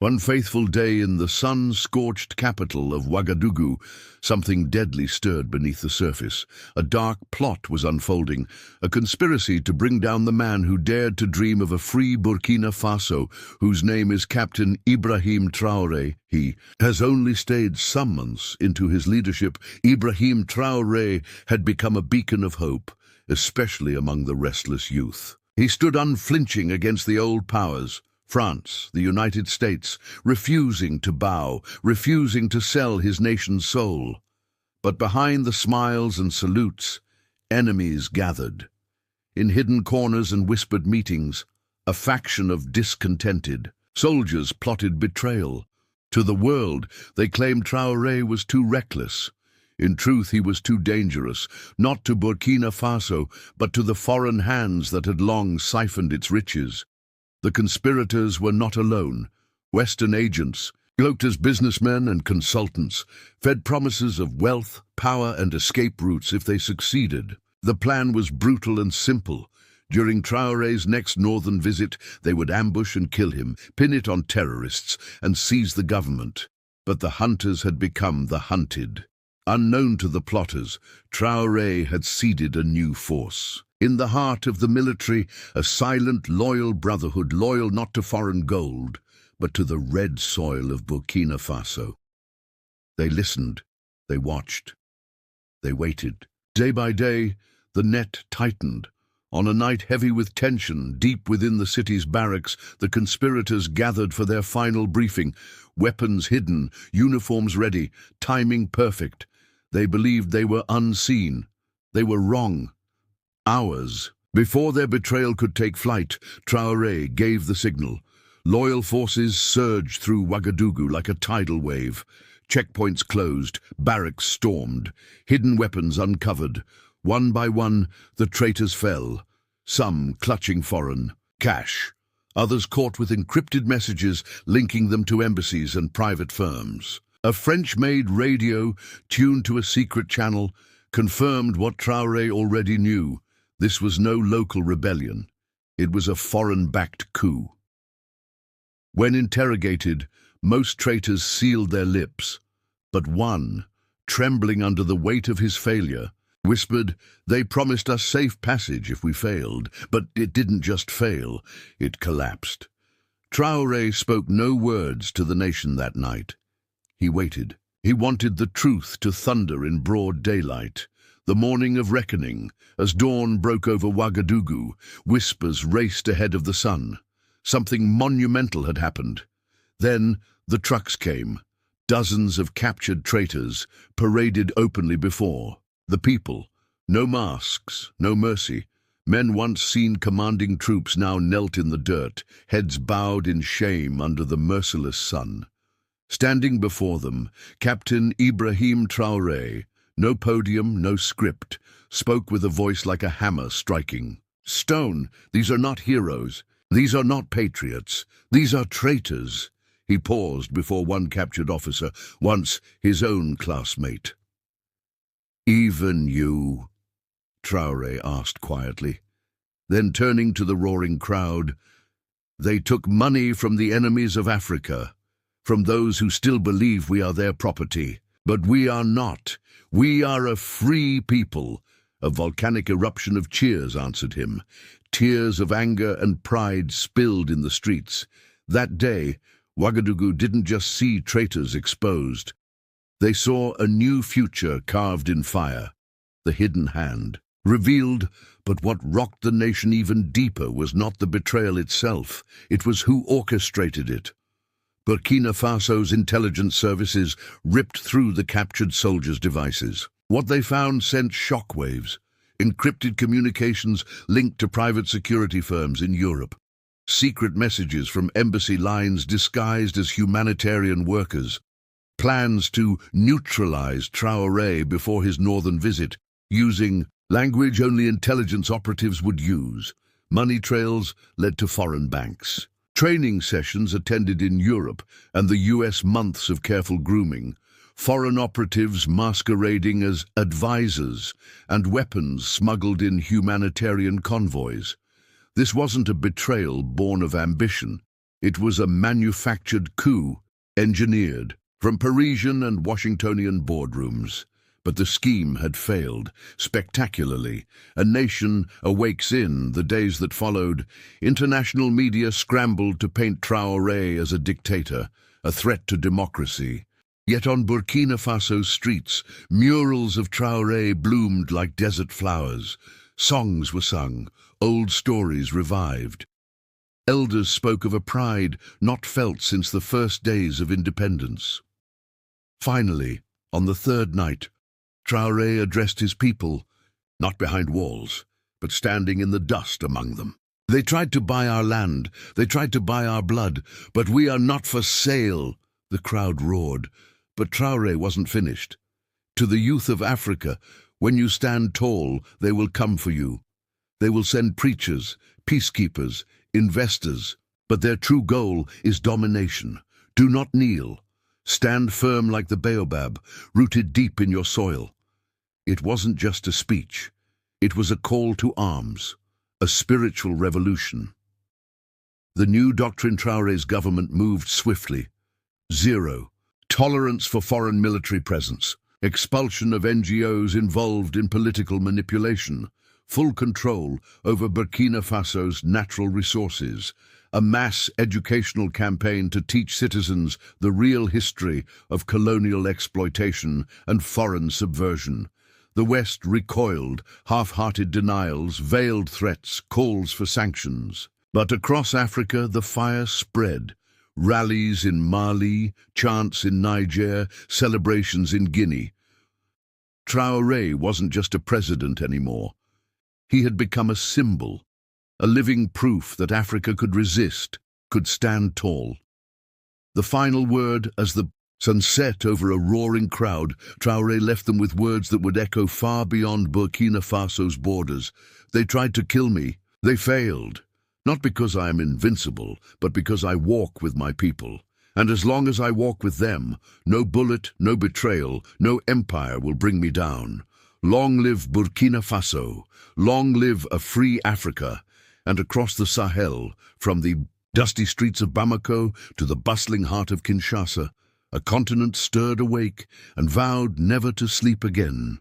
One faithful day in the sun-scorched capital of Ouagadougou, something deadly stirred beneath the surface. A dark plot was unfolding, a conspiracy to bring down the man who dared to dream of a free Burkina Faso, whose name is Captain Ibrahim Traoré. He has only stayed some months into his leadership. Ibrahim Traoré had become a beacon of hope, especially among the restless youth. He stood unflinching against the old powers, France, the United States, refusing to bow, refusing to sell his nation's soul. But behind the smiles and salutes, enemies gathered. In hidden corners and whispered meetings, a faction of discontented soldiers plotted betrayal. To the world, they claimed Traoré was too reckless. In truth, he was too dangerous, not to Burkina Faso, but to the foreign hands that had long siphoned its riches. The conspirators were not alone. Western agents, cloaked as businessmen and consultants, fed promises of wealth, power, and escape routes if they succeeded. The plan was brutal and simple. During Traoré's next northern visit, they would ambush and kill him, pin it on terrorists, and seize the government. But the hunters had become the hunted. Unknown to the plotters, Traoré had seeded a new force. In the heart of the military, a silent, loyal brotherhood, loyal not to foreign gold, but to the red soil of Burkina Faso. They listened, they watched, they waited. Day by day, the net tightened. On a night heavy with tension, deep within the city's barracks, the conspirators gathered for their final briefing. Weapons hidden, uniforms ready, timing perfect. They believed they were unseen. They were wrong. Hours before their betrayal could take flight, Traoré gave the signal. Loyal forces surged through Ouagadougou like a tidal wave. Checkpoints closed, barracks stormed, hidden weapons uncovered. One by one, the traitors fell, some clutching foreign cash, others caught with encrypted messages linking them to embassies and private firms. A French-made radio, tuned to a secret channel, confirmed what Traoré already knew. This was no local rebellion. It was a foreign-backed coup. When interrogated, most traitors sealed their lips, but one, trembling under the weight of his failure, whispered, "They promised us safe passage if we failed." But it didn't just fail, it collapsed. Traoré spoke no words to the nation that night. He waited. He wanted the truth to thunder in broad daylight. The morning of reckoning, as dawn broke over Ouagadougou, whispers raced ahead of the sun. Something monumental had happened. Then the trucks came. Dozens of captured traitors paraded openly before. The people, no masks, no mercy. Men once seen commanding troops now knelt in the dirt, heads bowed in shame under the merciless sun. Standing before them, Captain Ibrahim Traoré, no podium, no script, spoke with a voice like a hammer striking. "Stone, these are not heroes. These are not patriots. These are traitors." He paused before one captured officer, once his own classmate. "Even you?" Traoré asked quietly. Then turning to the roaring crowd, "They took money from the enemies of Africa, from those who still believe we are their property. But we are not. We are a free people." A volcanic eruption of cheers answered him. Tears of anger and pride spilled in the streets. That day, Ouagadougou didn't just see traitors exposed. They saw a new future carved in fire. The hidden hand revealed, but what rocked the nation even deeper was not the betrayal itself. It was who orchestrated it. Burkina Faso's intelligence services ripped through the captured soldiers' devices. What they found sent shockwaves. Encrypted communications linked to private security firms in Europe. Secret messages from embassy lines disguised as humanitarian workers. Plans to neutralize Traoré before his northern visit, using language only intelligence operatives would use. Money trails led to foreign banks. Training sessions attended in Europe and the US months of careful grooming. Foreign operatives masquerading as advisors and weapons smuggled in humanitarian convoys. This wasn't a betrayal born of ambition. It was a manufactured coup, engineered from Parisian and Washingtonian boardrooms. But the scheme had failed, spectacularly. A nation awakes in the days that followed. International media scrambled to paint Traoré as a dictator, a threat to democracy. Yet on Burkina Faso's streets, murals of Traoré bloomed like desert flowers. Songs were sung, old stories revived. Elders spoke of a pride not felt since the first days of independence. Finally, on the third night, Traoré addressed his people, not behind walls, but standing in the dust among them. They tried to buy our land, they tried to buy our blood, but we are not for sale, the crowd roared. But Traoré wasn't finished. To the youth of Africa, when you stand tall, they will come for you. They will send preachers, peacekeepers, investors, but their true goal is domination. Do not kneel. Stand firm like the baobab, rooted deep in your soil. It wasn't just a speech. It was a call to arms, a spiritual revolution. The new Doctrine Traoré's government moved swiftly. Zero tolerance for foreign military presence, expulsion of NGOs involved in political manipulation, full control over Burkina Faso's natural resources, a mass educational campaign to teach citizens the real history of colonial exploitation and foreign subversion. The West recoiled, half-hearted denials, veiled threats, calls for sanctions. But across Africa the fire spread. Rallies in Mali, chants in Niger, celebrations in Guinea. Traoré wasn't just a president anymore. He had become a symbol, a living proof that Africa could resist, could stand tall. The final word, as the sun set over a roaring crowd, Traoré left them with words that would echo far beyond Burkina Faso's borders. They tried to kill me. They failed. Not because I am invincible, but because I walk with my people. And as long as I walk with them, no bullet, no betrayal, no empire will bring me down. Long live Burkina Faso. Long live a free Africa. And across the Sahel, from the dusty streets of Bamako to the bustling heart of Kinshasa, a continent stirred awake and vowed never to sleep again.